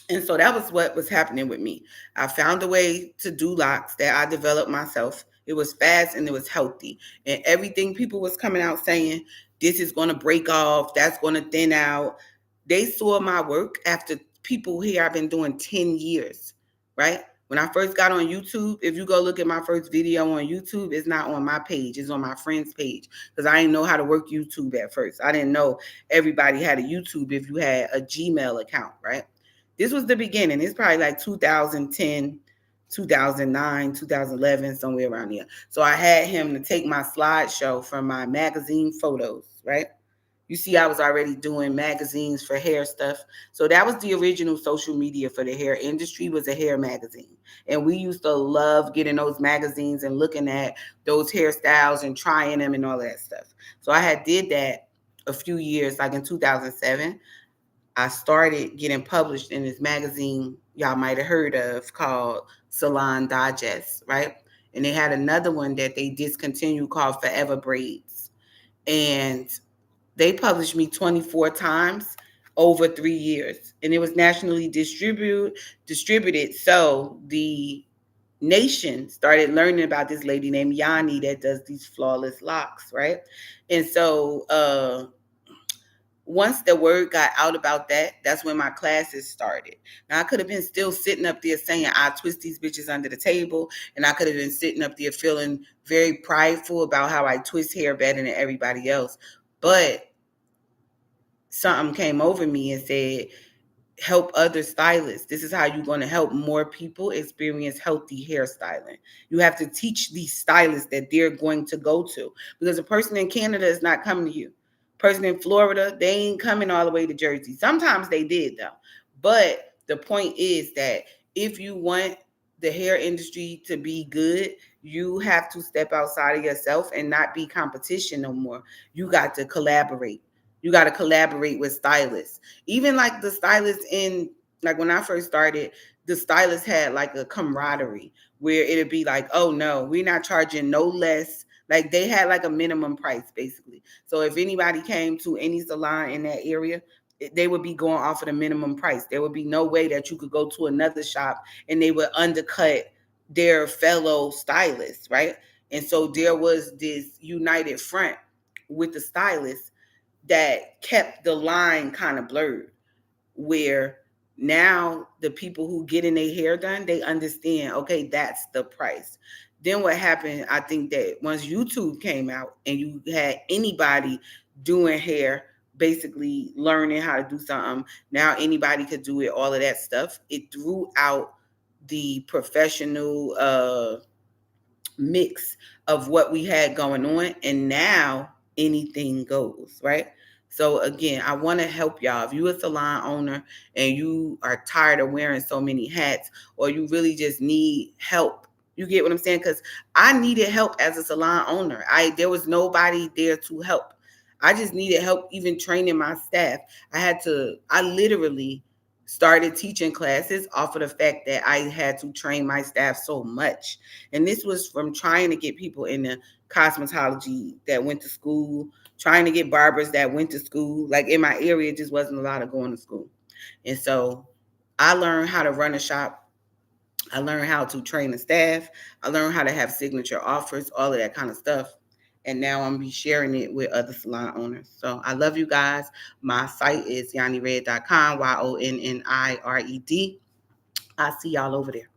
Speaker 1: And so that was what was happening with me. I found a way to do locks that I developed myself. It was fast and it was healthy. And everything people was coming out saying, this is going to break off, that's going to thin out. They saw my work after people here I've been doing 10 years, right? When I first got on YouTube, if you go look at my first video on YouTube, it's not on my page, it's on my friend's page, because I didn't know how to work YouTube at first. I didn't know everybody had a YouTube if you had a Gmail account, right? This was the beginning. It's probably like 2010, 2009, 2011, somewhere around there. So I had him to take my slideshow from my magazine photos, right? You see, I was already doing magazines for hair stuff. So that was the original social media for the hair industry, was a hair magazine. And we used to love getting those magazines and looking at those hairstyles and trying them and all that stuff. So I had did that a few years, like in 2007. I started getting published in this magazine y'all might have heard of called Salon Digest, right? And they had another one that they discontinued called Forever Braids. And they published me 24 times over 3 years. And it was nationally distributed. So the nation started learning about this lady named Yanni that does these flawless locks, right? And so Once the word got out about that, that's when my classes started. Now I could have been still sitting up there saying I twist these bitches under the table, and I could have been sitting up there feeling very prideful about how I twist hair better than everybody else. But something came over me and said, help other stylists. This is how you're going to help more people experience healthy hairstyling. You have to teach these stylists that they're going to go to, because a person in Canada is not coming to you. Person in Florida, they ain't coming all the way to Jersey. Sometimes they did though. But the point is that if you want the hair industry to be good, you have to step outside of yourself and not be competition no more. You got to collaborate. You got to collaborate with stylists. Even like the stylists in, like when I first started, the stylists had like a camaraderie where it'd be like, oh no, we're not charging no less. Like they had like a minimum price basically. So if anybody came to any salon in that area, they would be going off of the minimum price. There would be no way that you could go to another shop and they would undercut their fellow stylists, right? And so there was this united front with the stylists that kept the line kind of blurred, where now the people who getting their hair done, they understand, okay, that's the price. Then what happened, I think that once YouTube came out and you had anybody doing hair, basically learning how to do something, now anybody could do it, all of that stuff, it threw out the professional mix of what we had going on, and now anything goes, right? So again, I want to help y'all. If you're a salon owner and you are tired of wearing so many hats, or you really just need help, you get what I'm saying? Because I needed help as a salon owner. There was nobody there to help. I just needed help even training my staff. I literally started teaching classes off of the fact that I had to train my staff so much. And this was from trying to get people in the cosmetology that went to school, trying to get barbers that went to school. Like in my area, it just wasn't a lot of going to school. And so I learned how to run a shop. I learned how to train the staff. I learned how to have signature offers, all of that kind of stuff. And now I'm gonna be sharing it with other salon owners. So I love you guys. My site is yannired.com, YONNIRED. I'll see y'all over there.